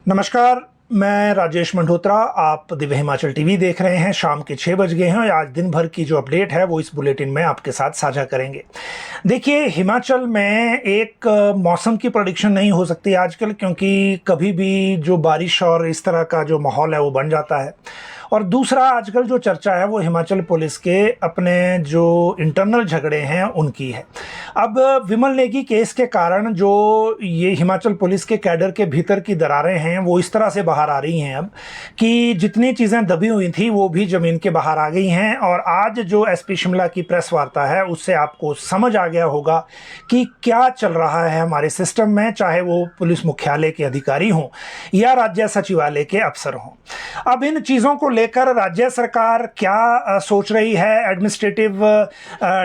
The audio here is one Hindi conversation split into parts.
नमस्कार, मैं राजेश मंडोत्रा। आप दिव्य हिमाचल टीवी देख रहे हैं। शाम के 6 बज गए हैं और आज दिन भर की जो अपडेट है वो इस बुलेटिन में आपके साथ साझा करेंगे। देखिए, हिमाचल में एक मौसम की प्रेडिक्शन नहीं हो सकती आजकल, क्योंकि कभी भी जो बारिश और इस तरह का जो माहौल है वो बन जाता है। और दूसरा, आजकल जो चर्चा है वो हिमाचल पुलिस के अपने जो इंटरनल झगड़े हैं उनकी है। अब विमल नेगी केस के कारण जो ये हिमाचल पुलिस के कैडर के भीतर की दरारें हैं वो इस तरह से बाहर आ रही हैं अब कि जितनी चीज़ें दबी हुई थी वो भी ज़मीन के बाहर आ गई हैं। और आज जो एसपी शिमला की प्रेस वार्ता है उससे आपको समझ आ गया होगा कि क्या चल रहा है हमारे सिस्टम में, चाहे वो पुलिस मुख्यालय के अधिकारी हों या राज्य सचिवालय के अफसर हों। अब इन चीज़ों को लेकर राज्य सरकार क्या सोच रही है, एडमिनिस्ट्रेटिव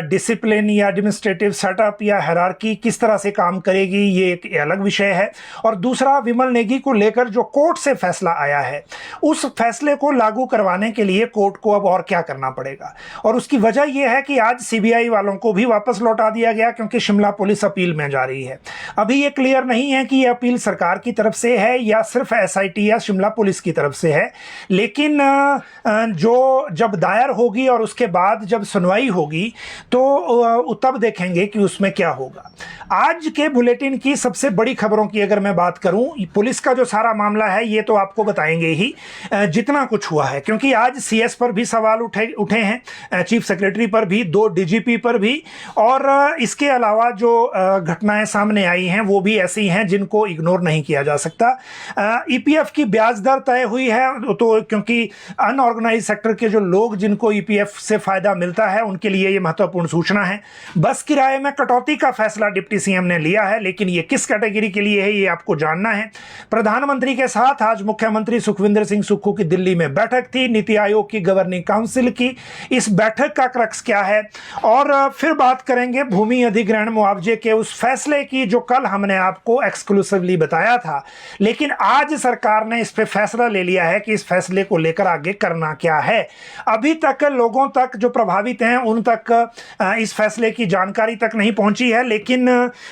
डिसिप्लिन या एडमिनिस्ट्रेटिव सेटअप या हायरार्की किस तरह से काम करेगी, ये एक अलग विषय है। और दूसरा, विमल नेगी को लेकर जो कोर्ट से फैसला आया है उस फैसले को लागू करवाने के लिए कोर्ट को अब और क्या करना पड़ेगा। और उसकी वजह यह है कि आज सीबीआई वालों को भी वापस लौटा दिया गया, क्योंकि शिमला पुलिस अपील में जा रही है। अभी ये क्लियर नहीं है कि यह अपील सरकार की तरफ से है या सिर्फ एसआईटी या शिमला पुलिस की तरफ से है, लेकिन जो जब दायर होगी और उसके बाद जब सुनवाई होगी तो तब देखेंगे कि उसमें क्या होगा। आज के बुलेटिन की सबसे बड़ी खबरों की अगर मैं बात करूं, पुलिस का जो सारा मामला है ये तो आपको बताएंगे ही जितना कुछ हुआ है, क्योंकि आज सीएस पर भी सवाल उठे हैं, चीफ सेक्रेटरी पर भी, 2 डीजीपी पर भी। और इसके अलावा जो घटनाएं सामने आई हैं वो भी ऐसी हैं जिनको इग्नोर नहीं किया जा सकता। ईपीएफ की ब्याज दर तय हुई है, तो क्योंकि अनऑर्गेनाइज सेक्टर के जो लोग जिनको ईपीएफ से फायदा मिलता है उनके लिए ये महत्वपूर्ण सूचना है। बस किराए में कटौती का फैसला डिप्टी सीएम ने लिया है, लेकिन ये किस कैटेगरी के लिए है ये आपको जानना है। प्रधानमंत्री के साथ आज मुख्यमंत्री सुखविंदर सिंह सुक्खू की दिल्ली में बैठक थी, नीति आयोग की गवर्निंग काउंसिल की। इस बैठक का क्रक्स क्या है, और फिर बात करेंगे भूमि अधिग्रहण मुआवजे के उस फैसले की जो कल हमने आपको एक्सक्लूसिवली बताया था, लेकिन आज सरकार ने इस पे फैसला ले लिया है कि इस फैसले को लेकर आगे करना क्या है। अभी तक लोगों तक जो प्रभावित हैं उन तक इस फैसले की जानकारी तक नहीं पहुंची है, लेकिन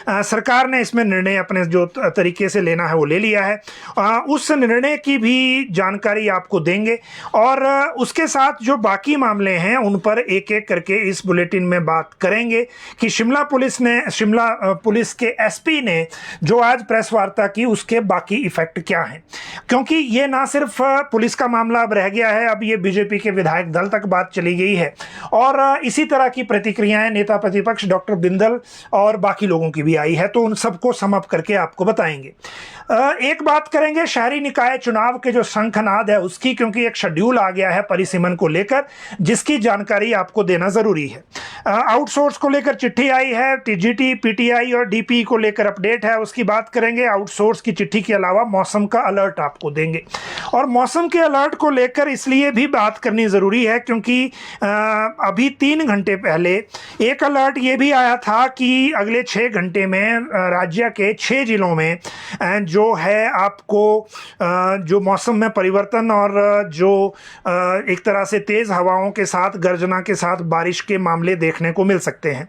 सरकार ने इसमें निर्णय अपने जो तरीके से लेना है वो ले लिया है। उस निर्णय की भी जानकारी आपको देंगे, और उसके साथ जो बाकी मामले हैं उन पर एक एक करके इस बुलेटिन में बात करेंगे कि शिमला पुलिस के एसपी ने जो आज प्रेस वार्ता की उसके बाकी इफेक्ट क्या हैं। क्योंकि ये ना सिर्फ पुलिस का मामला अब रह गया है, अब ये बीजेपी के विधायक दल तक बात चली गई है, और इसी तरह की प्रतिक्रियाएं नेता प्रतिपक्ष डॉक्टर बिंदल और बाकी लोगों की भी आई है, तो उन सबको सम अप करके आपको बताएंगे। एक बात करेंगे शहरी निकाय चुनाव के जो शंखनाद है उसकी, क्योंकि एक शेड्यूल आ गया है परिसीमन को लेकर जिसकी जानकारी आपको देना जरूरी है। आउटसोर्स को लेकर चिट्ठी आई है, टीजीटी, पीटीआई और डीपी को लेकर अपडेट है, उसकी बात करेंगे। आउटसोर्स की चिट्ठी के अलावा मौसम का अलर्ट आपको देंगे, और मौसम के अलर्ट को लेकर इसलिए भी बात करनी ज़रूरी है क्योंकि अभी 3 घंटे पहले एक अलर्ट ये भी आया था कि अगले 6 घंटे में राज्य के 6 जिलों में जो है आपको जो मौसम में परिवर्तन और जो एक तरह से तेज़ हवाओं के साथ, गर्जना के साथ बारिश के मामले देखने को मिल सकते हैं।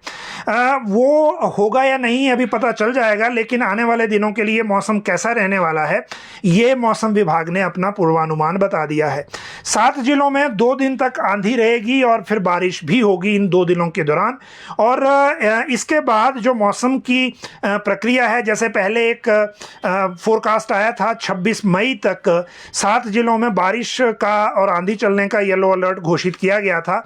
वो होगा या नहीं अभी पता चल जाएगा, लेकिन आने वाले दिनों के लिए मौसम कैसा रहने वाला है ये मौसम विभाग ने अपना पूर्वानुमान बता दिया है। 7 जिलों में 2 दिन तक आंधी रहेगी और फिर बारिश भी होगी इन 2 दिनों के दौरान। और इसके बाद जो मौसम की प्रक्रिया है, जैसे पहले एक फोरकास्ट आया था 26 मई तक 7 जिलों में बारिश का और आंधी चलने का येलो अलर्ट घोषित किया गया था,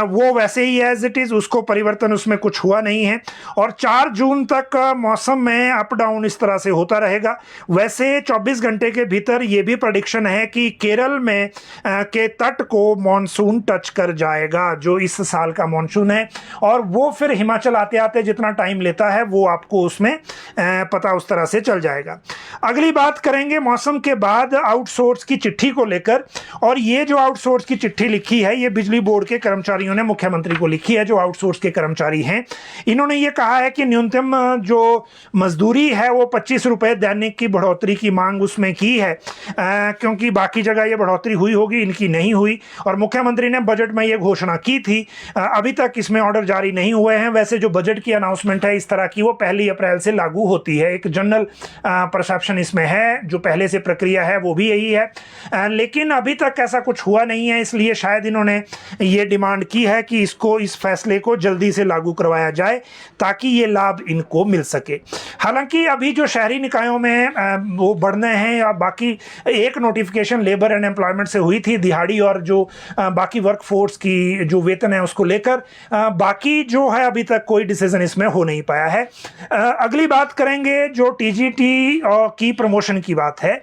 वो वैसे ही एज इट इज़, उसको परिवर्तन उसमें कुछ हुआ नहीं है। और 4 जून तक मौसम में अप डाउन इस तरह से होता रहेगा। वैसे 24 घंटे के भीतर ये भी प्रेडिक्शन है कि केरल में के तट को मॉनसून टच कर जाएगा, जो इस साल का मॉनसून है, और वो फिर हिमाचल आते आते जितना टाइम लेता है वो आपको उसमें पता उस तरह से चल जाएगा। अगली बात करेंगे मौसम के बाद आउटसोर्स की चिट्ठी को लेकर, और ये जो आउटसोर्स की चिट्ठी लिखी है ये बिजली बोर्ड के कर्मचारियों ने मुख्यमंत्री को लिखी है। जो आउटसोर्स के कर्मचारी हैं इन्होंने ये कहा है कि न्यूनतम जो मजदूरी है वो 25 रुपये दैनिक की बढ़ोतरी की मांग उसमें की है, क्योंकि बाकी जगह ये बढ़ोतरी हुई होगी, इनकी नहीं हुई। और मुख्यमंत्री ने बजट में ये घोषणा की थी, अभी तक इसमें ऑर्डर जारी नहीं हुए हैं। वैसे जो बजट की अनाउंसमेंट है इस तरह की वो 1 अप्रैल से लागू होती है, एक जनरल परसेप्शन नोटिफिकेशन इसमें है, जो पहले से प्रक्रिया है वो भी यही है। लेकिन अभी तक ऐसा कुछ हुआ नहीं है, इसलिए शायद इन्होंने ये डिमांड की है कि इस फैसले को जल्दी से लागू करवाया जाए ताकि ये लाभ इनको मिल सके। हालांकि अभी जो शहरी निकायों में वो बढ़ने हैं, या बाकी एक नोटिफिकेशन लेबर एंड एम्प्लॉयमेंट से हुई थी दिहाड़ी और जो बाकी वर्कफोर्स की जो वेतन है उसको लेकर, बाकी जो है अभी तक कोई डिसीजन इसमें हो नहीं पाया है। अगली बात करेंगे जो टीजीटी की प्रमोशन की बात है।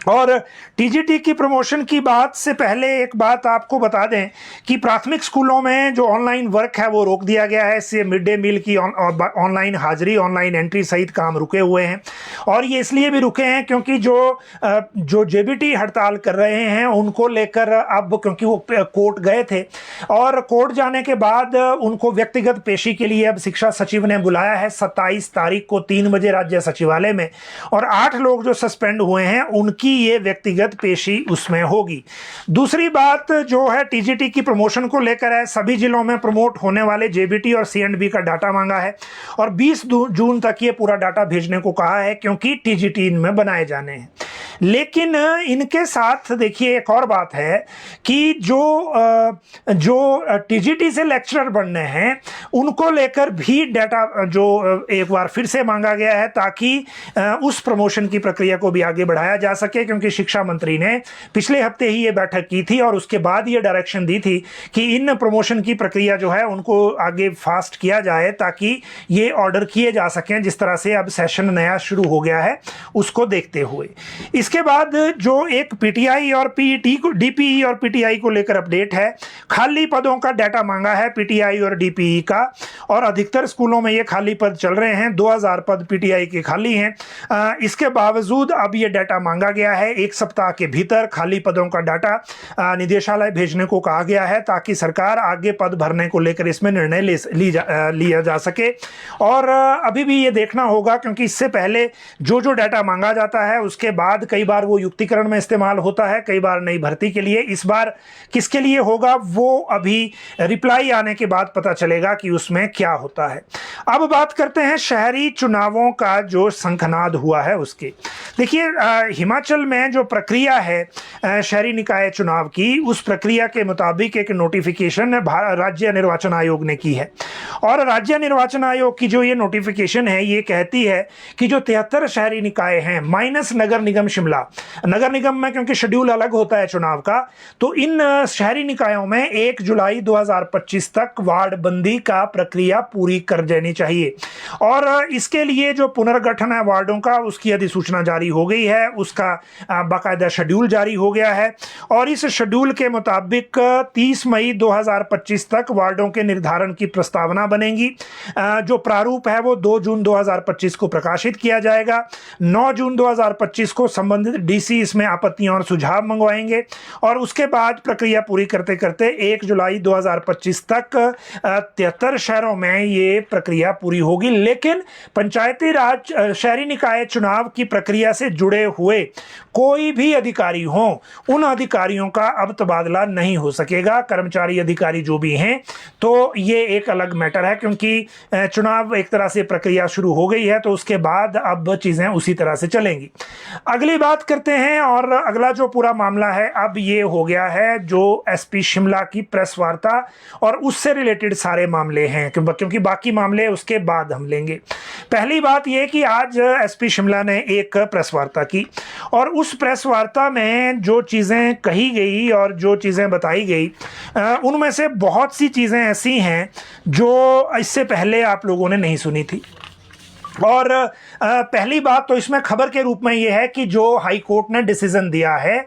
और टीजीटी की प्रमोशन की बात से पहले एक बात आपको बता दें कि प्राथमिक स्कूलों में जो ऑनलाइन वर्क है वो रोक दिया गया है। इससे मिड डे मील की ऑनलाइन हाजिरी, ऑनलाइन एंट्री सहित काम रुके हुए हैं। और ये इसलिए भी रुके हैं क्योंकि जो जेबीटी हड़ताल कर रहे हैं उनको लेकर अब, क्योंकि वो कोर्ट गए थे और कोर्ट जाने के बाद उनको व्यक्तिगत पेशी के लिए अब शिक्षा सचिव ने बुलाया है 27 तारीख को 3 बजे राज्य सचिवालय में। और 8 लोग जो सस्पेंड हुए हैं उनकी ये व्यक्तिगत पेशी उसमें होगी। दूसरी बात जो है टीजीटी की प्रमोशन को लेकर है, सभी जिलों में प्रमोट होने वाले जेबीटी और सीएंडबी का डाटा मांगा है और 20 जून तक ये पूरा डाटा भेजने को कहा है, क्योंकि टीजीटी इनमें बनाए जाने हैं। लेकिन इनके साथ देखिए एक और बात है कि जो टीजीटी से लेक्चरर बनने हैं उनको लेकर भी डाटा जो एक बार फिर से मांगा गया है, ताकि उस प्रमोशन की प्रक्रिया को भी आगे बढ़ाया जा सके। क्योंकि शिक्षा मंत्री ने पिछले हफ्ते ही ये बैठक की थी और उसके बाद ये डायरेक्शन दी थी कि इन प्रमोशन की प्रक्रिया जो है उनको आगे फास्ट किया जाए ताकि ये ऑर्डर किए जा सकें, जिस तरह से अब सेशन नया शुरू हो गया है उसको देखते हुए। इसके बाद जो एक पीटीआई और पीईटी को, डीपीई और पीटीआई को लेकर अपडेट है। खाली पदों का डाटा मांगा है पीटीआई और डीपीई का, और अधिकतर स्कूलों में ये खाली पद चल रहे हैं। 2000 पद पीटीआई के खाली हैं। इसके बावजूद अब ये डाटा मांगा गया है। 1 सप्ताह के भीतर खाली पदों का डाटा निदेशालय भेजने को कहा गया है, ताकि सरकार आगे पद भरने को लेकर इसमें निर्णय लिया जा सके। और अभी भी ये देखना होगा, क्योंकि इससे पहले जो डाटा मांगा जाता है उसके बाद कई बार वो युक्तिकरण में इस्तेमाल होता है, कई बार नई भर्ती के लिए। इस बार किसके लिए होगा वो अभी रिप्लाई आने के बाद पता चलेगा कि उसमें क्या होता है। अब बात करते हैं शहरी चुनावों का जो शंखनाद हुआ है उसकी। देखिए हिमाचल में जो प्रक्रिया है शहरी निकाय चुनाव की, उस प्रक्रिया के मुताबिक एक नोटिफिकेशन राज्य निर्वाचन आयोग ने की है। और राज्य निर्वाचन आयोग की जो ये नोटिफिकेशन है ये कहती है कि जो 73 शहरी निकाय हैं माइनस नगर निगम शिमला, नगर निगम में क्योंकि शेड्यूल अलग होता है चुनाव का, तो इन शहरी निकायों में 1 जुलाई 2025 तक वार्ड बंदी का प्रक्रिया पूरी कर देनी चाहिए। और इसके लिए जो पुनर्गठन है वार्डों का, उसकी अधिसूचना जारी हो गई है, उसका बाकायदा शेड्यूल जारी हो गया है। और इस शेड्यूल के मुताबिक 30 मई 2025 तक वार्डों के निर्धारण की प्रस्तावना बनेगी। जो प्रारूप है वो 2 जून 2025 को प्रकाशित किया जाएगा। 9 जून 2025 को संबंधित डीसी इसमें आपत्तियां और सुझाव मंगवाएंगे, और उसके बाद प्रक्रिया पूरी करते करते 1 जुलाई 2025 तक 73 शहरों में ये प्रक्रिया पूरी होगी। लेकिन पंचायती राज शहरी निकाय चुनाव की प्रक्रिया से जुड़े हुए कोई भी अधिकारी हो, उन अधिकारियों का अब तबादला नहीं हो सकेगा। कर्मचारी अधिकारी जो भी हैं, तो ये एक अलग मैटर है, क्योंकि चुनाव एक तरह से प्रक्रिया शुरू हो गई है, तो उसके बाद अब चीजें उसी तरह से चलेंगी। अगली बात करते हैं, और अगला जो पूरा मामला है अब ये हो गया है जो एसपी शिमला की प्रेस वार्ता और उससे रिलेटेड सारे मामले हैं, क्योंकि बाकी मामले उसके बाद हम लेंगे। पहली बात यह कि आज एसपी शिमला ने एक प्रेस वार्ता की, और उस प्रेस वार्ता में जो चीज़ें कही गई और जो चीज़ें बताई गई उनमें से बहुत सी चीज़ें ऐसी हैं जो इससे पहले आप लोगों ने नहीं सुनी थी। और पहली बात तो इसमें खबर के रूप में यह है कि जो हाई कोर्ट ने डिसीजन दिया है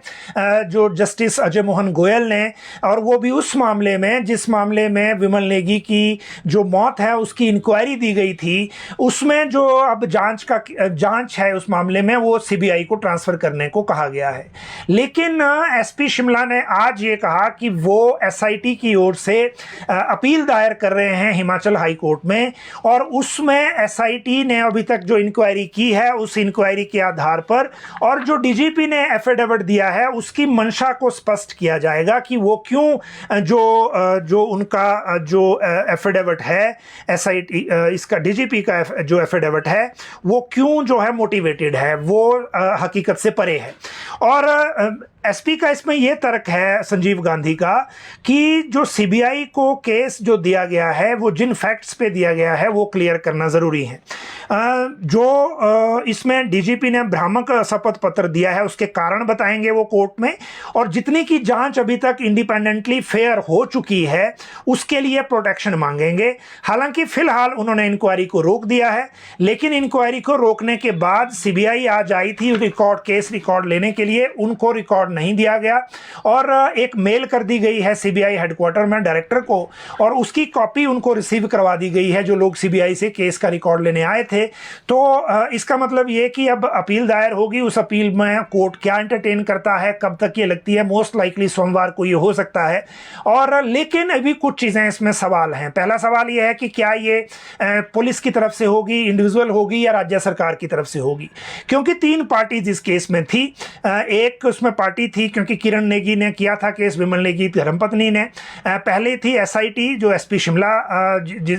जो जस्टिस अजय मोहन गोयल ने, और वो भी उस मामले में जिस मामले में विमल नेगी की जो मौत है उसकी इंक्वायरी दी गई थी, उसमें जो अब जांच है उस मामले में वो सीबीआई को ट्रांसफ़र करने को कहा गया है। लेकिन एसपी शिमला ने आज ये कहा कि वो एसआईटी की ओर से अपील दायर कर रहे हैं हिमाचल हाई कोर्ट में, और उसमें एसआईटी ने अभी तक जो इंक्वायरी की है उस इंक्वायरी के आधार पर, और जो डीजीपी ने एफिडेविट दिया है उसकी मंशा को स्पष्ट किया जाएगा कि वो क्यों जो उनका जो एफिडेविट है एसआईटी इसका डीजीपी का जो एफिडेविट है वो क्यों जो है मोटिवेटेड है, वो हकीकत से परे है। और एसपी का इसमें यह तर्क है संजीव गांधी का कि जो सीबीआई को केस जो दिया गया है वो जिन फैक्ट्स पे दिया गया है वो क्लियर करना ज़रूरी है। जो इसमें डीजीपी ने भ्रामक शपथ पत्र दिया है उसके कारण बताएंगे वो कोर्ट में, और जितनी की जांच अभी तक इंडिपेंडेंटली फेयर हो चुकी है उसके लिए प्रोटेक्शन मांगेंगे। हालांकि फिलहाल उन्होंने इंक्वायरी को रोक दिया है, लेकिन इंक्वायरी को रोकने के बाद सीबीआई आज आई थी केस रिकॉर्ड लेने के लिए, उनको रिकॉर्ड नहीं दिया गया और एक मेल कर दी गई है सीबीआई हेडक्वार्टर में डायरेक्टर को, और उसकी कॉपी उनको रिसीव करवा दी गई है जो लोग सीबीआई से केस का रिकॉर्ड लेने आए थे। तो इसका मतलब ये कि अब अपील दायर होगी, उस अपील में कोर्ट क्या एंटरटेन करता है, कब तक ये लगती है, मोस्ट लाइकली सोमवार को ये हो सकता है। और लेकिन अभी कुछ चीज़ें इसमें सवाल हैं। पहला सवाल ये है कि क्या ये पुलिस की तरफ से होगी, इंडिविजुअल होगी या राज्य सरकार की तरफ से होगी, क्योंकि 3 पार्टीज इस केस में थी। एक उसमें पार्टी थी क्योंकि किरण नेगी ने किया था केस, विमल नेगी धर्मपत्नी ने। पहले थी एसआईटी जो एसपी शिमला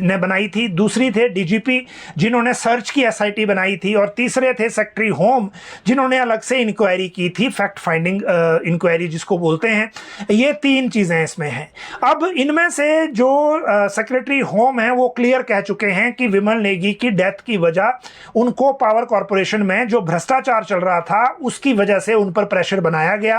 ने बनाई थी, दूसरी थे डीजीपी जिन्होंने सर्च की एसआईटी बनाई थी, और तीसरे थे सेक्रेटरी होम जिन्होंने अलग से इंक्वायरी की थी, फैक्ट फाइंडिंग इंक्वायरी जिसको बोलते हैं। ये 3 चीजें इसमें हैं। अब इनमें से जो सेक्रेटरी होम है वो क्लियर कह चुके हैं कि विमल नेगी की डेथ की वजह उनको पावर कॉर्पोरेशन में जो भ्रष्टाचार चल रहा था उसकी वजह से उन पर प्रेशर बनाया गया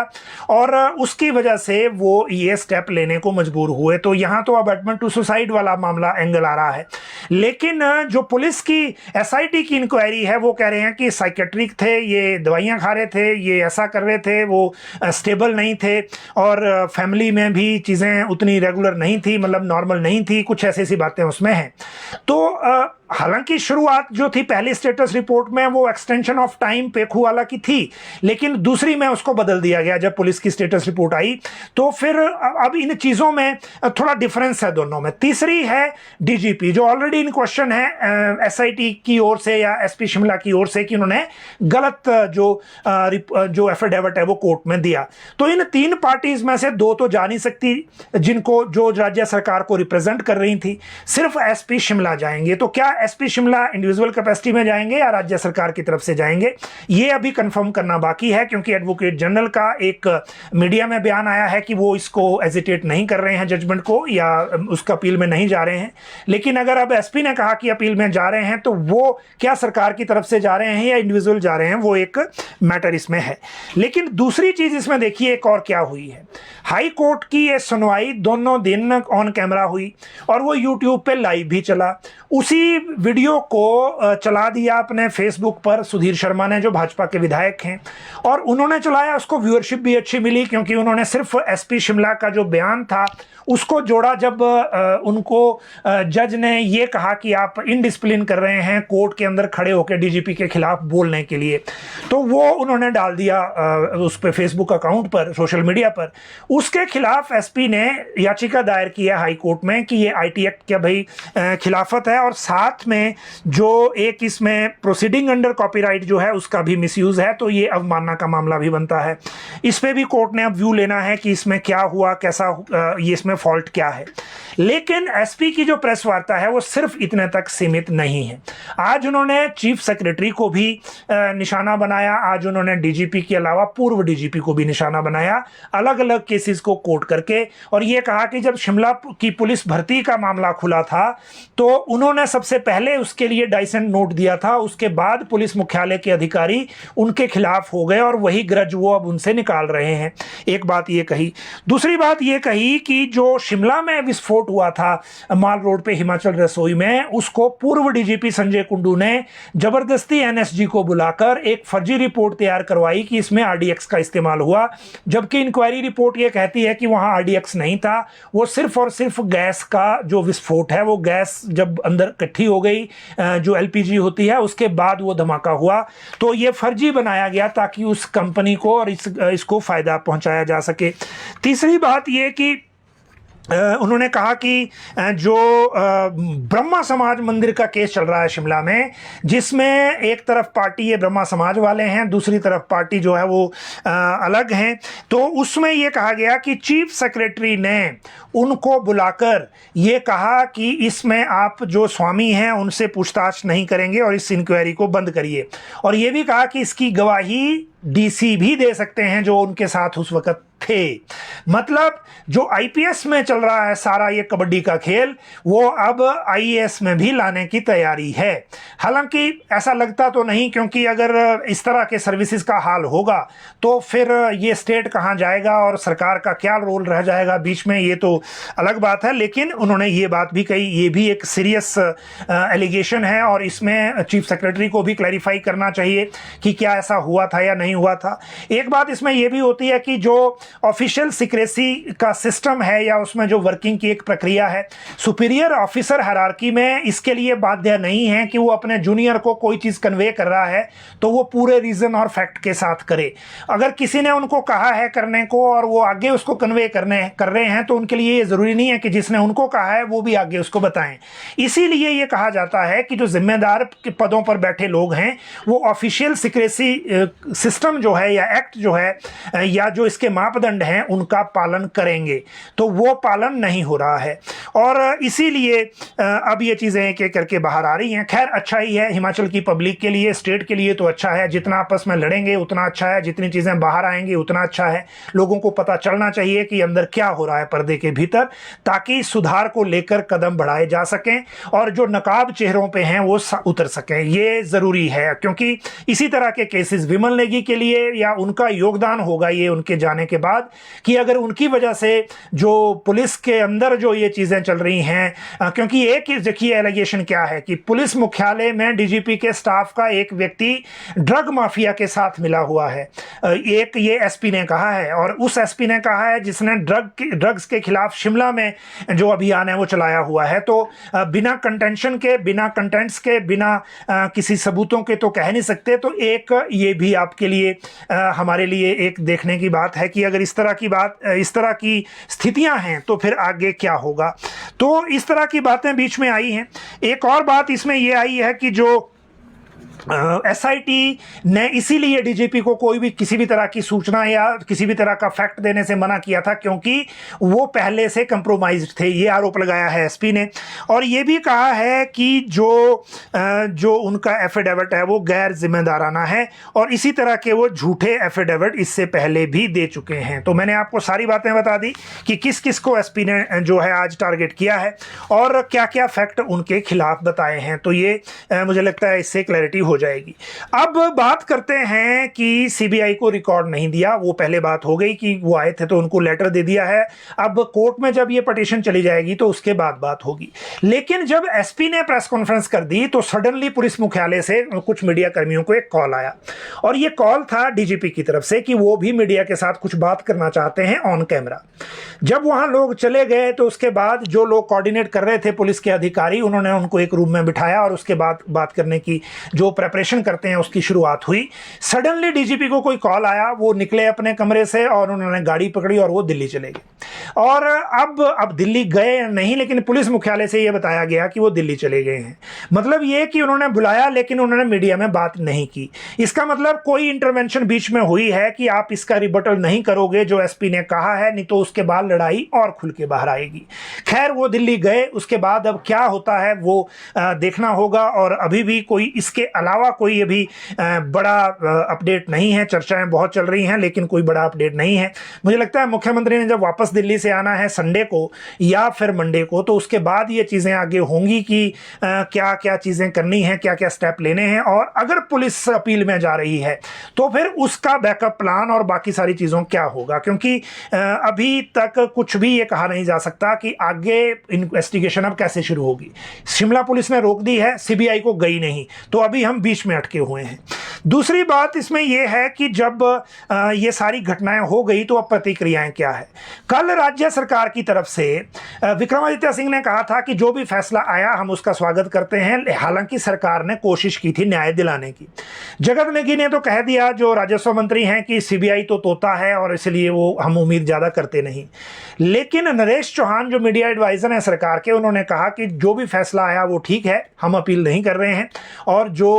और उसकी वजह से वो ये स्टेप लेने को मजबूर हुए। तो यहां तो अबैटमेंट टू सुसाइड वाला मामला एंगल आ रहा है। लेकिन जो पुलिस की एसआईटी की इंक्वायरी है वो कह रहे हैं कि साइकेट्रिक थे, ये दवाइयां खा रहे थे, ये ऐसा कर रहे थे, वो स्टेबल नहीं थे, और फैमिली में भी चीज़ें उतनी रेगुलर नहीं थी, मतलब नॉर्मल नहीं थी, कुछ ऐसी ऐसी बातें उसमें हैं। तो हालांकि शुरुआत जो थी पहली स्टेटस रिपोर्ट में वो एक्सटेंशन ऑफ टाइम पेखूवाला की थी, लेकिन दूसरी में उसको बदल दिया गया जब पुलिस की स्टेटस रिपोर्ट आई। तो फिर अब इन चीज़ों में थोड़ा डिफरेंस है दोनों में। तीसरी है डीजीपी जो ऑलरेडी इन क्वेश्चन है एसआईटी की ओर से या एसपी शिमला की ओर से कि उन्होंने गलत जो एफिडेविट है वो कोर्ट में दिया। तो इन 3 पार्टीज में से 2 तो जा नहीं सकती जिनको जो राज्य सरकार को रिप्रेजेंट कर रही थी, सिर्फ एसपी शिमला जाएंगे। तो क्या एसपी शिमला इंडिविजुअल कैपेसिटी में जाएंगे या राज्य सरकार की तरफ से जाएंगे, ये अभी कंफर्म करना बाकी है, क्योंकि एडवोकेट जनरल का एक मीडिया में बयान आया है कि वो इसको एजिटेट नहीं कर रहे हैं जजमेंट को या उसका अपील में नहीं जा रहे हैं। लेकिन अगर अब एसपी ने कहा कि अपील में जा रहे हैं तो वो क्या सरकार की तरफ से जा रहे हैं या इंडिविजुअल जा रहे हैं, वो एक मैटर इसमें है। लेकिन दूसरी चीज इसमें देखिए एक और क्या हुई है। हाई कोर्ट की ये सुनवाई दोनों दिन ऑन कैमरा हुई और वो यूट्यूब पे लाइव भी चला। उसी वीडियो को चला दिया अपने फेसबुक पर सुधीर शर्मा ने जो भाजपा के विधायक हैं, और उन्होंने चलाया, उसको व्यूअरशिप भी अच्छी मिली क्योंकि उन्होंने सिर्फ एसपी शिमला का जो बयान था उसको जोड़ा। जब उनको जज ने ये कहा कि आप इनडिसिप्लिन कर रहे हैं कोर्ट के अंदर खड़े होकर डीजीपी के खिलाफ बोलने के लिए, तो वो उन्होंने डाल दिया उस पर फेसबुक अकाउंट पर, सोशल मीडिया पर। उसके खिलाफ एसपी ने याचिका दायर किया हाई कोर्ट में कि ये आईटी एक्ट क्या भाई खिलाफत है, और साथ में जो एक इसमें प्रोसीडिंग अंडर कॉपीराइट जो है उसका भी मिसयूज है, तो ये अवमानना का मामला भी बनता है। इस पे भी कोर्ट ने अब व्यू लेना है कि इसमें क्या हुआ, कैसा ये इसमें फॉल्ट क्या है। लेकिन एसपी की जो प्रेस वार्ता है वो सिर्फ इतने तक सीमित नहीं है। आज उन्होंने चीफ सेक्रेटरी को भी निशाना बनाया, आज उन्होंने डीजीपी के अलावा पूर्व डीजीपी को भी निशाना बनाया, अलग अलग केसेस को कोट करके, और ये कहा कि जब शिमला की पुलिस भर्ती का मामला खुला था तो उन्होंने सबसे पहले उसके लिए डाइसेंट नोट दिया था, उसके बाद पुलिस मुख्यालय के अधिकारी उनके खिलाफ हो गए और वही ग्रज वो अब उनसे निकाल रहे हैं। एक बात ये कही। दूसरी बात ये कही कि जो शिमला में विस्फोट हुआ था माल रोड पे हिमाचल रसोई में, उसको पूर्व डीजीपी संजय कुंडू ने जबरदस्ती एनएसजी को बुलाकर एक फर्जी रिपोर्ट तैयार करवाई कि इसमें आरडीएक्स का इस्तेमाल हुआ, जबकि इंक्वायरी रिपोर्ट ये कहती है कि वहां आरडीएक्स नहीं था, वो सिर्फ और सिर्फ गैस का जो विस्फोट है, वो गैस जब अंदर इकट्ठी हो गई जो एलपीजी होती है उसके बाद वो धमाका हुआ। तो ये फर्जी बनाया गया ताकि उस कंपनी को और इसको फायदा पहुंचाया जा सके। तीसरी बात ये कि उन्होंने कहा कि जो ब्रह्मा समाज मंदिर का केस चल रहा है शिमला में, जिसमें एक तरफ पार्टी ये ब्रह्मा समाज वाले हैं, दूसरी तरफ पार्टी जो है वो अलग हैं, तो उसमें ये कहा गया कि चीफ सेक्रेटरी ने उनको बुलाकर ये कहा कि इसमें आप जो स्वामी हैं उनसे पूछताछ नहीं करेंगे और इस इंक्वायरी को बंद करिए, और ये भी कहा कि इसकी गवाही डीसी भी दे सकते हैं जो उनके साथ उस वक्त थे। मतलब जो आईपीएस में चल रहा है सारा ये कबड्डी का खेल, वो अब आईएएस में भी लाने की तैयारी है। हालांकि ऐसा लगता तो नहीं, क्योंकि अगर इस तरह के सर्विसेज का हाल होगा तो फिर ये स्टेट कहां जाएगा और सरकार का क्या रोल रह जाएगा बीच में, ये तो अलग बात है। लेकिन उन्होंने ये बात भी कही, ये भी एक सीरियस एलिगेशन है और इसमें चीफ सेक्रेटरी को भी क्लैरिफाई करना चाहिए कि क्या ऐसा हुआ था या नहीं हुआ था। एक बात इसमें यह भी होती है कि जो ऑफिशियल सीक्रेसी का सिस्टम है या उसमें जो वर्किंग की एक प्रक्रिया है, सुपीरियर ऑफिसर हायरार्की में इसके लिए बाध्य नहीं है कि वो अपने जूनियर को कोई चीज़ कन्वे कर रहा है तो वो पूरे रीज़न और फैक्ट के साथ करे। अगर किसी ने उनको कहा है करने को और वो आगे उसको कन्वे कर रहे हैं तो उनके लिए ये ज़रूरी नहीं है कि जिसने उनको कहा है वो भी आगे उसको बताएं। इसीलिए ये कहा जाता है कि जो जिम्मेदार पदों पर बैठे लोग हैं वो ऑफिशियल सीक्रेसी सिस्टम जो है या एक्ट जो है या जो इसके मापदंड हैं उनका पालन करेंगे, तो वो पालन नहीं हो रहा है और इसीलिए अब ये चीज़ें एक एक करके बाहर आ रही हैं। खैर अच्छा ही है हिमाचल की पब्लिक के लिए, स्टेट के लिए तो अच्छा है, जितना आपस में लड़ेंगे उतना अच्छा है, जितनी चीज़ें बाहर आएंगी उतना अच्छा है। लोगों को पता चलना चाहिए कि अंदर क्या हो रहा है पर्दे के भीतर, ताकि सुधार को लेकर कदम बढ़ाए जा सकें और जो नकाब चेहरों पे हैं वो उतर सकें। ये ज़रूरी है क्योंकि इसी तरह के केसेस विमल नेगी के लिए या उनका योगदान होगा ये उनके जाने के बाद, कि अगर उनकी वजह से जो पुलिस के अंदर जो ये चीज़ें चल रही हैं, क्योंकि एक देखिए एलिगेशन क्या है कि पुलिस मुख्यालय में डीजीपी के स्टाफ का एक व्यक्ति ड्रग माफिया के साथ मिला हुआ है, एक ये एसपी ने कहा है, और उस एसपी ने कहा है जिसने ड्रग्स के खिलाफ शिमला में जो अभियान है वो चलाया हुआ है। तो बिना कंटेंशन के, बिना कंटेंट्स के, बिना किसी सबूतों के तो कह नहीं सकते। तो एक ये भी आपके लिए हमारे लिए एक देखने की बात है कि अगर इस तरह की स्थितियां हैं तो फिर आगे क्या होगा। तो इस तरह की बातें बीच में आई हैं। एक और बात इसमें यह आई है कि जो एसआईटी ने इसीलिए डीजीपी को कोई भी किसी भी तरह की सूचना या किसी भी तरह का फैक्ट देने से मना किया था क्योंकि वो पहले से कंप्रोमाइज्ड थे, ये आरोप लगाया है एसपी ने। और ये भी कहा है कि जो उनका एफिडेविट है वो गैर जिम्मेदाराना है और इसी तरह के वो झूठे एफिडेविट इससे पहले भी दे चुके हैं। तो मैंने आपको सारी बातें बता दी कि किस किस को एसपी ने जो है आज टारगेट किया है और क्या क्या फैक्ट उनके खिलाफ बताए हैं। तो ये मुझे लगता है इससे क्लैरिटी हो जाएगी। अब बात करते हैं कि सीबीआई को रिकॉर्ड नहीं दिया, वो पहले बात हो गई कि वो आए थे तो उनको लेटर दे दिया है। अब कोर्ट में जब ये पिटीशन चली जाएगी तो उसके बाद बात होगी। लेकिन जब एसपी ने प्रेस कॉन्फ्रेंस कर दी तो सडनली पुलिस मुख्यालय से कुछ मीडिया कर्मियों को एक कॉल आया और ये कॉल था डीजीपी की तरफ से कि वो भी मीडिया के साथ कुछ बात करना चाहते हैं ऑन कैमरा। जब वहां लोग चले गए तो उसके बाद जो लोग कोऑर्डिनेट कर रहे थे पुलिस के अधिकारी, उन्होंने उनको एक रूम में बिठाया और उसके बाद बात करने की जो प्रेपरेशन करते हैं उसकी शुरुआत हुई। सडनली डीजीपी को कोई कॉल आया, वो निकले अपने कमरे से और उन्होंने गाड़ी पकड़ी और वो दिल्ली चले गए। और अब दिल्ली गए नहीं, लेकिन पुलिस मुख्यालय से ये बताया गया कि वो दिल्ली चले गए हैं। मतलब ये कि उन्होंने बुलाया लेकिन उन्होंने मीडिया में बात नहीं की। इसका मतलब कोई इंटरवेंशन बीच में हुई है कि आप इसका रिबटल नहीं करोगे जो एसपी ने कहा है, नहीं तो उसके बाद लड़ाई और खुल के बाहर आएगी। खैर वो दिल्ली गए, उसके बाद अब क्या होता है वो देखना होगा। और अभी भी कोई इसके अलावा कोई अभी बड़ा अपडेट नहीं है। चर्चाएं बहुत चल रही हैं लेकिन कोई बड़ा अपडेट नहीं है। मुझे लगता है मुख्यमंत्री ने जब वापस दिल्ली से आना है संडे को या फिर मंडे को, तो उसके बाद ये चीज़ें आगे होंगी कि क्या क्या चीज़ें करनी है, क्या क्या स्टेप लेने हैं। और अगर पुलिस अपील में जा रही है तो फिर उसका बैकअप प्लान और बाकी सारी चीज़ों क्या होगा, क्योंकि अभी तक कुछ भी ये कहा नहीं जा सकता कि आगे इन्वेस्टिगेशन अब कैसे शुरू होगी। शिमला पुलिस ने रोक दी है, सीबीआई को गई नहीं, तो अभी हम बीच में अटके हुए हैं। दूसरी बात इसमें यह है कि जब ये सारी घटनाएं हो गई तो अब प्रतिक्रियाएं क्या है। कल राज्य सरकार की तरफ से विक्रमादित्य सिंह ने कहा था कि जो भी फैसला आया हम उसका स्वागत करते हैं। हालांकि सरकार ने कोशिश की थी न्याय दिलाने की। जगत नेगी ने तो कह दिया, जो राजस्व मंत्री हैं, कि सीबीआई तो तोता है और इसलिए वो हम उम्मीद ज़्यादा करते नहीं। नहीं। लेकिन नरेश चौहान जो मीडिया एडवाइजर हैं सरकार के, उन्होंने कहा कि जो भी फैसला आया वो ठीक है, हम अपील नहीं कर रहे हैं। और जो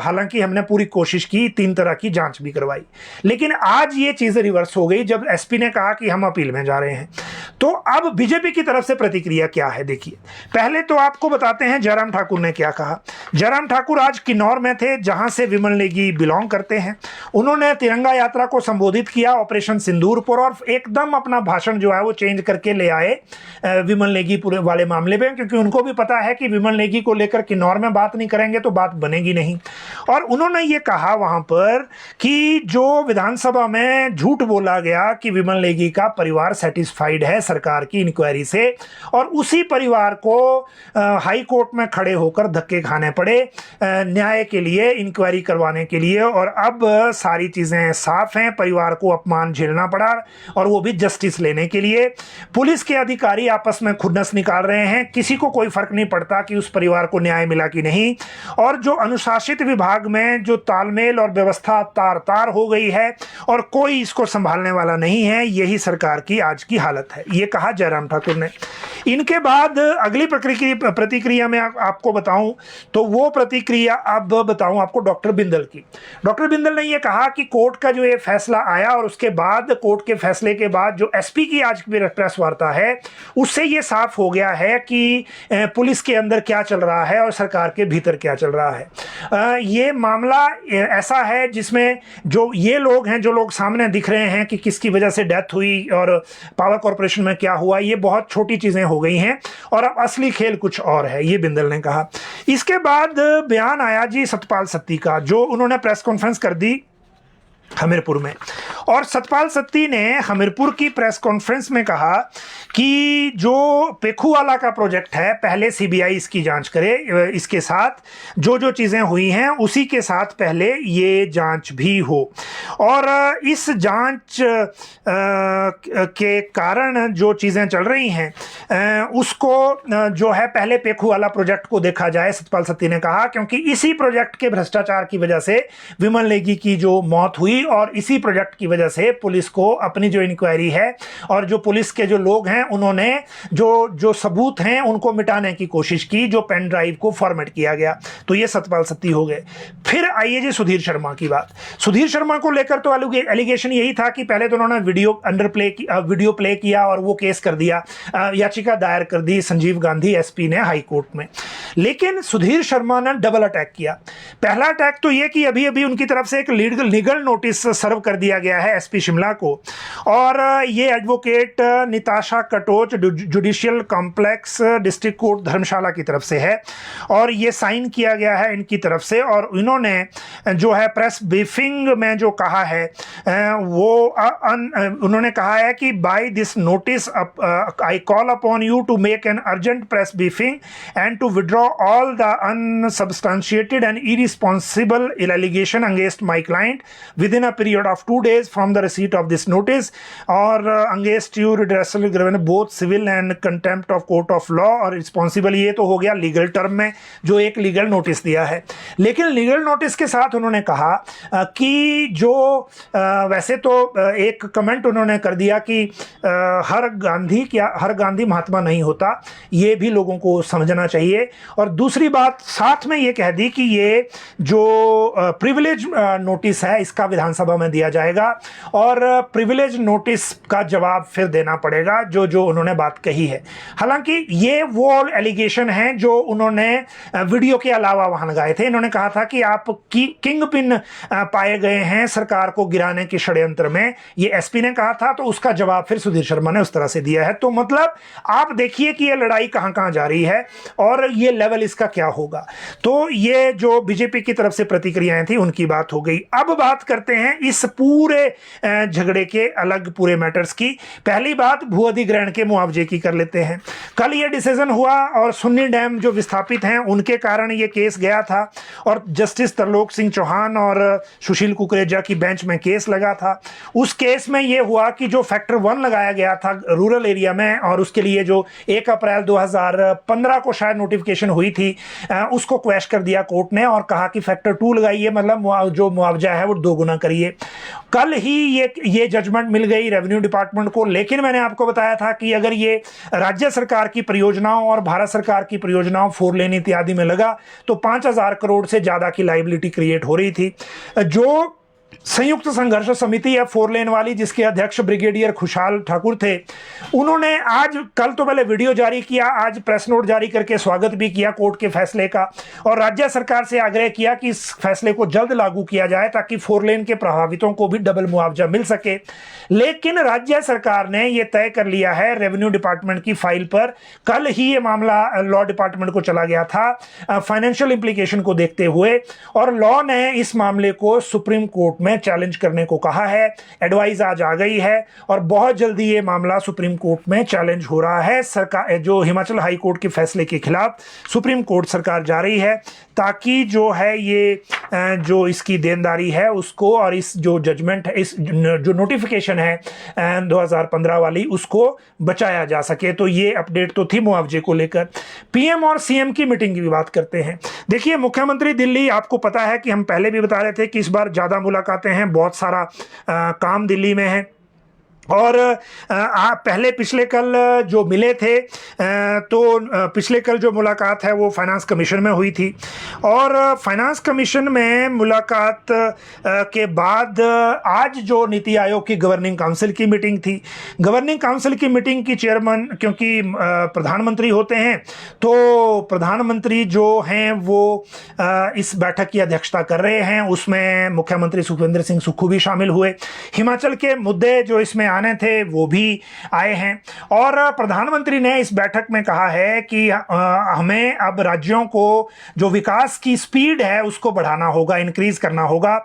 हालांकि हमने पूरी कोशिश की, 3 तरह की जांच भी करवाई, लेकिन आज ये चीज़ रिवर्स हो गई जब एसपी ने कहा कि हम अपील में जा रहे हैं। तो अब बीजेपी की तरफ से प्रतिक्रिया क्या है, देखिए। पहले तो आपको बताते हैं जयराम ठाकुर ने क्या कहा। जयराम ठाकुर आज किन्नौर में थे, जहां से विमल नेगी बिलोंग करते हैं। उन्होंने तिरंगा यात्रा को संबोधित किया ऑपरेशन सिंदूर पर, और एकदम अपना भाषण जो है वो चेंज करके ले आए विमल नेगी पूरे वाले मामले में, क्योंकि उनको भी पता है कि विमल नेगी को लेकर किन्नौर में बात नहीं करेंगे तो बात बनेगी नहीं। और उन्होंने ये कहा वहां पर कि जो विधानसभा में झूठ बोला गया कि विमल नेगी का परिवार सेटिस्फाइड है सरकार की इंक्वायरी से, और उसी परिवार को हाई कोर्ट में खड़े होकर धक्के खाने पड़े न्याय के लिए, इंक्वायरी करवाने के लिए। और अब सारी चीजें साफ हैं, परिवार को अपमान झेलना पड़ा, और वो भी जस्टिस लेने के लिए। पुलिस के अधिकारी आपस में खुन्नस निकाल रहे हैं, किसी को कोई फर्क नहीं पड़ता कि उस परिवार को न्याय मिला कि नहीं। और जो अनुशासित विभाग में जो तालमेल और व्यवस्था तार तार हो गई है और कोई इसको संभालने वाला नहीं है, यही सरकार की आज की हालत है, ये कहा जयराम ठाकुर ने। इनके बाद अगली प्रतिक्रिया में आपको बताऊं तो वो प्रतिक्रिया अब बताऊं आपको डॉक्टर बिंदल की। डॉक्टर बिंदल ने ये कहा कि कोर्ट का जो ये फैसला आया और उसके बाद कोर्ट के फैसले के बाद जो एसपी की आज की प्रेस वार्ता है, उससे ये साफ हो गया है कि पुलिस के अंदर क्या चल रहा है और सरकार के भीतर क्या चल रहा है। ये मामला ऐसा है जिसमें जो ये लोग हैं, जो लोग सामने दिख रहे हैं कि किसकी वजह से डेथ हुई और पावर कॉर्पोरेशन में क्या हुआ, ये बहुत छोटी चीजें हो गई हैं और अब असली खेल कुछ और है, ये बिंदल ने कहा। इसके बाद बयान आया जी सतपाल सत्ती का, जो उन्होंने प्रेस कॉन्फ्रेंस कर दी हमीरपुर में। और सतपाल सत्ती ने हमीरपुर की प्रेस कॉन्फ्रेंस में कहा कि जो पेखूवाला का प्रोजेक्ट है, पहले सीबीआई इसकी जांच करे, इसके साथ जो जो चीज़ें हुई हैं उसी के साथ पहले ये जांच भी हो। और इस जांच के कारण जो चीज़ें चल रही हैं उसको जो है पहले पेखूवाला प्रोजेक्ट को देखा जाए, सतपाल सत्ती ने कहा, क्योंकि इसी प्रोजेक्ट के भ्रष्टाचार की वजह से विमल नेगी की जो मौत हुई और इसी प्रोजेक्ट की वजह से पुलिस को अपनी जो इंक्वायरी है और जो पुलिस के जो लोग हैं उन्होंने जो सबूत हैं उनको मिटाने की कोशिश की, जो पेन ड्राइव को फॉर्मेट किया गया। तो ये सतपाल सत्ती हो गए। फिर आइए जी सुधीर शर्मा की बात। सुधीर शर्मा को लेकर तो एलिगेशन यही था कि पहले तो उन्होंने वीडियो प्ले किया और वो केस कर दिया, याचिका दायर कर दी संजीव गांधी एसपी ने हाई कोर्ट में। लेकिन सुधीर शर्मा ने डबल अटैक किया। पहला अटैक तो ये कि अभी अभी उनकी तरफ से एक लीगल नोटिस सर्व कर दिया गया है एसपी शिमला को, और ये advocate Nitasha Katoch judicial complex district court Dharamshala की तरफ से है, और ये साइन किया गया है इनकी तरफ से। और इन्होंने जो है प्रेस ब्रीफिंग में जो कहा है वो उन्होंने कहा है कि by this notice I call upon you to make an urgent press briefing and to withdraw all the unsubstantiated and irresponsible allegation against my client within a period of 2 days from the receipt of this notice, or against you redressal given both civil and contempt of court of law और responsible। ये तो हो गया लीगल टर्म में जो एक लीगल नोटिस दिया है। लेकिन लीगल नोटिस के साथ उन्होंने कहा कि जो वैसे तो एक कमेंट उन्होंने कर दिया कि हर गांधी महात्मा नहीं होता, ये भी लोगों को समझना चाहिए। और दूसरी बात साथ में ये कह दी कि ये जो प्रिविलेज नोटिस है इसका विधानसभा में दिया जाएगा और प्रिविलेज नोटिस का जवाब फिर देना पड़ेगा जो उन्होंने बात कही है। हालांकि ये वो एलिगेशन हैं जो उन्होंने वीडियो के अलावा वहां लगाए थे। इन्होंने कहा था कि आप किंग पिन पाए गए हैं सरकार को गिराने के षड्यंत्र में, ये एसपी ने कहा था, तो उसका जवाब फिर सुधीर शर्मा ने उस तरह से दिया है। तो मतलब आप देखिए कि ये लड़ाई कहां कहां जा रही है और ये लेवल इसका क्या होगा। तो ये जो बीजेपी की तरफ से प्रतिक्रियाएं थी उनकी बात हो गई। अब बात करते हैं इस पूरे झगड़े के अलग पूरे मैटर्स की। पहली बात भू अधिग्रहण के मुआवजे की कर लेते हैं। कल ये डिसीजन हुआ और सुन्नी डैम जो विस्थापित हैं उनके कारण ये केस गया था और जस्टिस तरलोक सिंह चौहान और सुशील कुकरेजा की बेंच में केस लगा था। उस केस में ये हुआ कि जो फैक्टर 1 लगाया गया था रूरल एरिया में और उसके लिए जो 1 अप्रैल 2015 को शायद नोटिफिकेशन लिटिगेशन हुई थी उसको क्वैश कर दिया कोर्ट ने और कहा कि फैक्टर 2 लगाइए, मतलब जो मुआवजा है वो 2 गुना करिए। कल ही ये जजमेंट मिल गई रेवेन्यू डिपार्टमेंट को, लेकिन मैंने आपको बताया था कि अगर ये राज्य सरकार की परियोजनाओं और भारत सरकार की परियोजनाओं 4 लेन इत्यादि में लगा तो 5,000 करोड़ से ज्यादा की लायबिलिटी क्रिएट हो रही थी। जो संयुक्त संघर्ष समिति है 4 लेन वाली, जिसके अध्यक्ष ब्रिगेडियर खुशहाल ठाकुर थे, उन्होंने आज कल तो पहले वीडियो जारी किया, आज प्रेस नोट जारी करके स्वागत भी किया कोर्ट के फैसले का और राज्य सरकार से आग्रह किया कि इस फैसले को जल्द लागू किया जाए ताकि 4 लेन के प्रभावितों को भी डबल मुआवजा मिल सके। लेकिन राज्य सरकार ने यह तय कर लिया है रेवेन्यू डिपार्टमेंट की फाइल पर, कल ही ये मामला लॉ डिपार्टमेंट को चला गया था फाइनेंशियल इंप्लीकेशन को देखते हुए, और लॉ ने इस मामले को सुप्रीम कोर्ट में चैलेंज करने को कहा है। एडवाइस आज आ गई है और बहुत जल्दी ये मामला सुप्रीम कोर्ट में चैलेंज हो रहा है। सरकार जो हिमाचल हाई कोर्ट के फैसले के खिलाफ सुप्रीम कोर्ट सरकार जा रही है ताकि जो है ये जो इसकी देनदारी है उसको और इस जो जजमेंट है, इस जो नोटिफिकेशन है 2015 वाली, उसको बचाया जा सके। तो ये अपडेट तो थी मुआवजे को लेकर। पीएम और सीएम की मीटिंग की भी बात करते हैं। देखिए, मुख्यमंत्री दिल्ली, आपको पता है कि हम पहले भी बता रहे थे कि इस बार ज्यादा मुलाकातें हैं, बहुत सारा काम दिल्ली में है। और पहले पिछले कल जो मिले थे तो पिछले कल जो मुलाकात है वो फाइनेंस कमीशन में हुई थी और फाइनेंस कमीशन में मुलाकात के बाद आज जो नीति आयोग की गवर्निंग काउंसिल की मीटिंग थी, गवर्निंग काउंसिल की मीटिंग की चेयरमैन क्योंकि प्रधानमंत्री होते हैं तो प्रधानमंत्री जो हैं वो इस बैठक की अध्यक्षता कर रहे हैं। उसमें मुख्यमंत्री सुखविंदर सिंह सुक्खू भी शामिल हुए। हिमाचल के मुद्दे जो इसमें आने थे वो भी आए हैं और प्रधानमंत्री ने इस बैठक में कहा है कि हमें अब राज्यों को जो विकास की स्पीड है उसको बढ़ाना होगा, इंक्रीज करना होगा।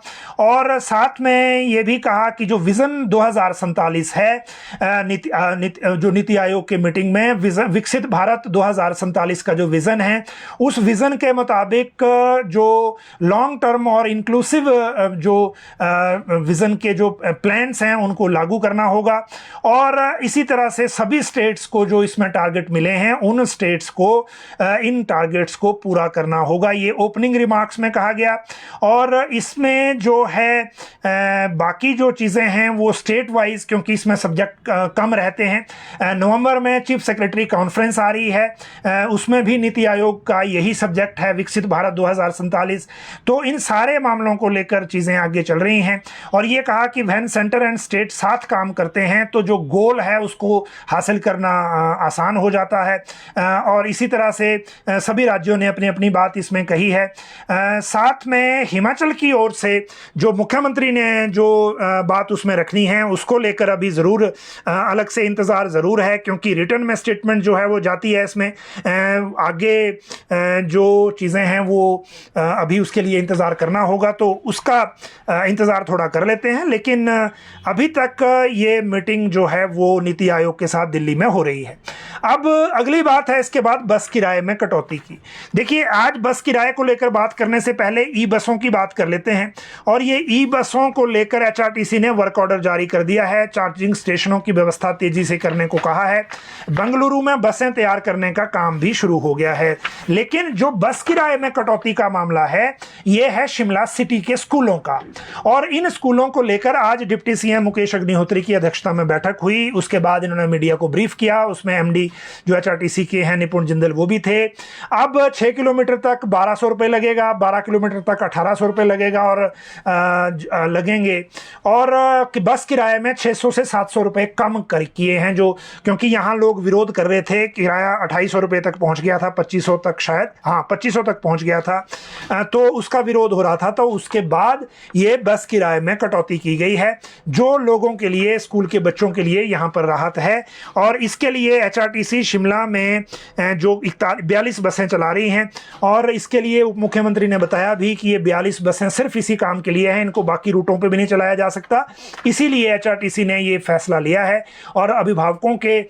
और साथ में ये भी कहा कि जो विजन 2047 है जो नीति आयोग के मीटिंग में विकसित भारत 2047 का जो विजन है, उस विजन के मुताबिक जो लॉन्ग टर्म और इंक्लूसिव जो विजन के जो प्लान्स हैं उनको लागू करना होगा और इसी तरह से सभी स्टेट्स को जो इसमें टारगेट मिले हैं उन स्टेट्स को इन टारगेट्स को पूरा करना होगा। ये ओपनिंग रिमार्क्स में कहा गया और इसमें जो है बाकी जो चीज़ें हैं वो स्टेट वाइज, क्योंकि इसमें सब्जेक्ट कम रहते हैं। नवंबर में चीफ सेक्रेटरी कॉन्फ्रेंस आ रही है, उसमें भी नीति आयोग का यही सब्जेक्ट है, विकसित भारत 2047। तो इन सारे मामलों को लेकर चीज़ें आगे चल रही हैं और ये कहा कि व्हेन सेंटर एंड स्टेट साथ काम करते हैं तो जो गोल है उसको हासिल करना आसान हो जाता है और इसी तरह से सभी राज्यों ने अपनी अपनी बात इसमें कही है। साथ में हिमाचल की ओर से जो मुख्यमंत्री ने जो बात उसमें रखनी है उसको लेकर अभी ज़रूर अलग से इंतज़ार ज़रूर है, क्योंकि रिटर्न में स्टेटमेंट जो है वो जाती है इसमें। आगे जो चीज़ें हैं वो अभी उसके लिए इंतज़ार करना होगा, तो उसका इंतज़ार थोड़ा कर लेते हैं। लेकिन अभी तक ये मीटिंग जो है वो नीति आयोग के साथ दिल्ली में हो रही है। अब अगली बात है इसके बाद बस किराए में कटौती की। देखिए, आज बस किराए को लेकर बात करने से पहले ई बसों की बात कर लेते हैं और ये ई बसों को लेकर एचआरटीसी ने वर्क ऑर्डर जारी कर दिया है। चार्जिंग स्टेशनों की व्यवस्था तेजी से करने को कहा है। बेंगलुरु में बसें तैयार करने का काम भी शुरू हो गया है। लेकिन जो बस किराए में कटौती का मामला है ये है शिमला सिटी के स्कूलों का और इन स्कूलों को लेकर आज डिप्टी सीएम मुकेश अग्निहोत्री की अध्यक्षता में बैठक हुई। उसके बाद इन्होंने मीडिया को ब्रीफ किया। उसमें एमडी जो एचआरटीसी के हैं निपुण जिंदल वो भी थे। अब 6 किलोमीटर तक 1200 रुपये लगेगा, 12 किलोमीटर तक 1800 रुपये लगेगा और लगेंगे और बस किराए में 600 से 700 रुपये कम कर किए हैं, जो क्योंकि यहाँ लोग विरोध कर रहे थे। किराया 250 रुपये तक पहुँच गया था, 2500 तक शायद, हाँ 2500 तक पहुँच गया था, तो उसका विरोध हो रहा था। तो उसके बाद ये बस किराए में कटौती की गई है जो लोगों के लिए, स्कूल के बच्चों के लिए यहाँ पर राहत है। और इसके लिए एचआरटीसी शिमला में जो 42 बसें चला रही हैं और इसके लिए उप मुख्यमंत्री ने बताया भी कि ये 42 बसें सिर्फ इसी काम के लिए हैं, इनको बाकी रूटों पे भी नहीं चलाया जा सकता। इसीलिए एचआरटीसी ने ये फैसला लिया है और अभिभावकों के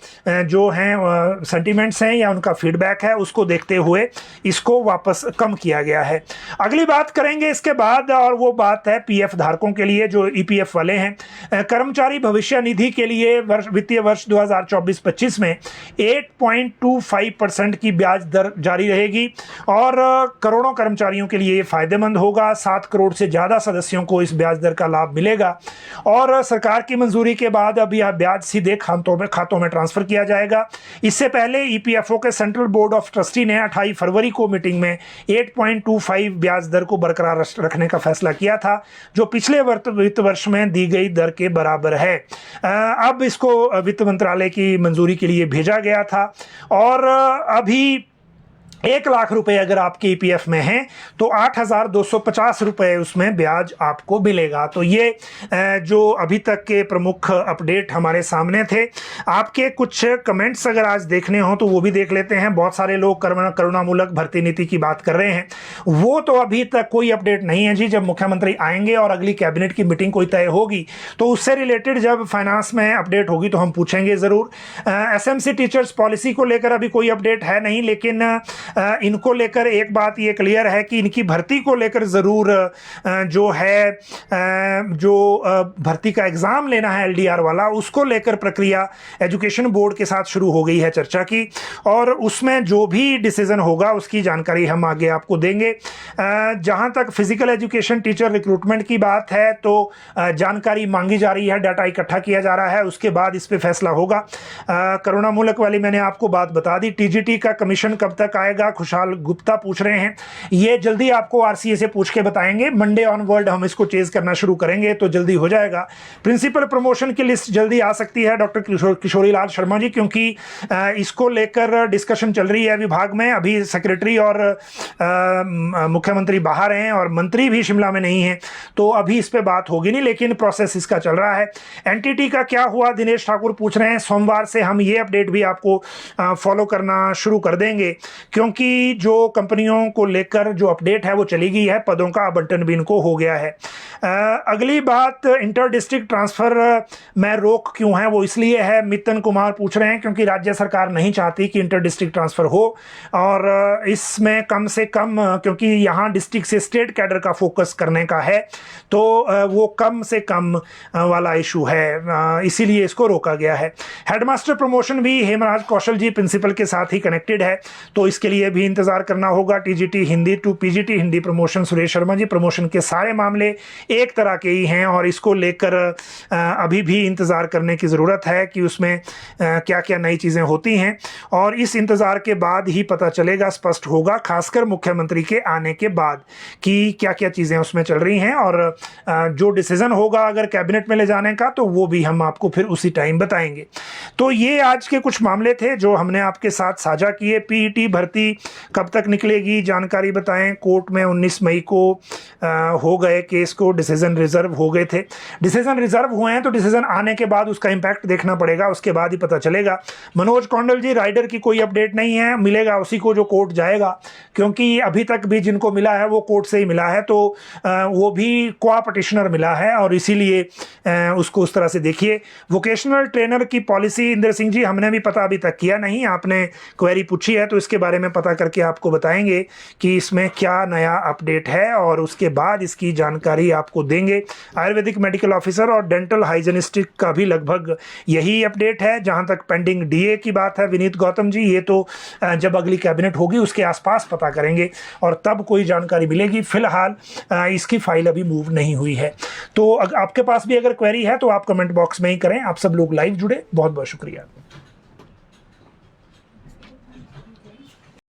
जो हैं सेंटिमेंट्स हैं या उनका फीडबैक है उसको देखते हुए इसको वापस कम किया गया है। अगली बात करेंगे इसके बाद और वो बात है पीएफ धारकों के लिए जो ईपीएफ वाले हैं। कर्मचारी भविष्य सुरक्षा निधि के लिए वित्तीय वर्ष 2024-25 में 8.25% की ब्याज दर जारी रहेगी और करोड़ों कर्मचारियों के लिए ये फायदेमंद होगा। 7 करोड़ से ज़्यादा सदस्यों को इस ब्याज दर का लाभ मिलेगा और सरकार की मंजूरी के बाद अब यह ब्याज सीधे खातों में ट्रांसफर किया जाएगा। इससे पहले ईपीएफओ के सेंट्रल बोर्ड ऑफ ट्रस्टी ने 28 फरवरी को मीटिंग में 8.25 ब्याज दर को बरकरार रखने का फैसला किया था, जो पिछले वित्त वर्ष में दी गई दर के बराबर है। अब इसको वित्त मंत्रालय की मंजूरी के लिए भेजा गया था और अभी 1 लाख रुपए अगर आपके ईपीएफ में हैं तो 8,250 रुपए उसमें ब्याज आपको मिलेगा। तो ये जो अभी तक के प्रमुख अपडेट हमारे सामने थे। आपके कुछ कमेंट्स अगर आज देखने हो तो वो भी देख लेते हैं। बहुत सारे लोग करुणामूलक भर्ती नीति की बात कर रहे हैं, वो तो अभी तक कोई अपडेट नहीं है जी। जब मुख्यमंत्री आएंगे और अगली कैबिनेट की मीटिंग कोई तय होगी तो उससे रिलेटेड जब फाइनेंस में अपडेट होगी तो हम पूछेंगे ज़रूर। एसएमसी टीचर्स पॉलिसी को लेकर अभी कोई अपडेट है नहीं, लेकिन इनको लेकर एक बात ये क्लियर है कि इनकी भर्ती को लेकर ज़रूर जो है भर्ती का एग्ज़ाम लेना है एलडीआर वाला, उसको लेकर प्रक्रिया एजुकेशन बोर्ड के साथ शुरू हो गई है चर्चा की और उसमें जो भी डिसीजन होगा उसकी जानकारी हम आगे आपको देंगे। जहां तक फिजिकल एजुकेशन टीचर रिक्रूटमेंट की बात है तो जानकारी मांगी जा रही है, डाटा इकट्ठा किया जा रहा है, उसके बाद इस पर फैसला होगा। करुणामूलक वाली मैंने आपको बात बता दी। टीजीटी का कमीशन कब तक आएगा, खुशहाल गुप्ता पूछ रहे हैं। ये जल्दी आपको आरसीए से पूछ के बताएंगे। मंडे ऑनवर्ड हम इसको चेज करना शुरू करेंगे तो जल्दी हो जाएगा। प्रिंसिपल प्रमोशन की लिस्ट जल्दी आ सकती है डॉक्टर किशोरीलाल शर्मा जी, क्योंकि इसको लेकर डिस्कशन चल रही है विभाग में। अभी सेक्रेटरी और मुख्यमंत्री बाहर हैं और मंत्री भी शिमला में नहीं है, तो अभी इस पे बात होगी नहीं, लेकिन प्रोसेस इसका चल रहा है। एनटीटी का क्या हुआ, दिनेश ठाकुर पूछ रहे हैं। सोमवार से हम ये अपडेट भी आपको फॉलो करना शुरू कर देंगे, क्योंकि जो कंपनियों को लेकर जो अपडेट है वो चली गई है, पदों का आवंटन भी इनको हो गया है। अगली बात, इंटर डिस्ट्रिक्ट ट्रांसफर में रोक क्यों है, वो इसलिए है, मितन कुमार पूछ रहे हैं, क्योंकि राज्य सरकार नहीं चाहती कि इंटर डिस्ट्रिक्ट ट्रांसफर हो और इसमें कम से कम, क्योंकि यहाँ डिस्ट्रिक्ट से स्टेट कैडर का फोकस करने का है, तो वो कम से कम वाला इशू है, इसीलिए इसको रोका गया है। हेडमास्टर प्रमोशन भी हेमराज कौशल जी प्रिंसिपल के साथ ही कनेक्टेड है, तो इसके लिए भी इंतजार करना होगा। TGT Hindi to PGT Hindi promotion, Suresh Sharma ji, promotion के सारे मामले एक तरह के ही हैं और इसको लेकर अभी भी इंतजार करने की ज़रूरत है कि उसमें क्या क्या नई चीज़ें होती हैं और इस इंतज़ार के बाद ही पता चलेगा, स्पष्ट होगा, खासकर मुख्यमंत्री के आने के बाद, कि क्या क्या चीज़ें उसमें चल रही हैं और जो डिसीज़न होगा अगर कैबिनेट में ले जाने का तो वो भी हम आपको फिर उसी टाइम बताएंगे। तो ये आज के कुछ मामले थे जो हमने आपके साथ साझा किए। पीईटी भर्ती कब तक निकलेगी, जानकारी बताएं। कोर्ट में 19 मई को हो गए केस को, डिसीजन रिजर्व हो गए थे। डिसीजन रिजर्व हुए हैं तो डिसीजन आने के बाद उसका इंपैक्ट देखना पड़ेगा, उसके बाद ही पता चलेगा। मनोज कौंडल जी, राइडर की कोई अपडेट नहीं है, मिलेगा उसी को जो कोर्ट जाएगा, क्योंकि अभी तक भी जिनको मिला है वो कोर्ट से ही मिला है, तो वो भी क्वा पटिशनर मिला है और इसीलिए उसको उस तरह से देखिए। वोकेशनल ट्रेनर की पॉलिसी, इंद्र सिंह जी, हमने भी पता अभी तक किया नहीं, आपने क्वेरी पूछी है तो इसके बारे में पता करके आपको बताएंगे कि इसमें क्या नया अपडेट है और उसके बाद इसकी जानकारी आपको देंगे। आयुर्वेदिक मेडिकल ऑफिसर और डेंटल हाइजीनिस्टिक का भी लगभग यही अपडेट है। जहां तक पेंडिंग डीए की बात है, विनीत गौतम जी, ये तो जब अगली कैबिनेट होगी उसके आसपास पता करेंगे और तब कोई जानकारी मिलेगी। फिलहाल इसकी फाइल अभी मूव नहीं हुई है। तो आपके पास भी अगर क्वेरी है तो आप कमेंट बॉक्स में ही करें। आप सब लोग लाइव जुड़े, बहुत बहुत शुक्रिया।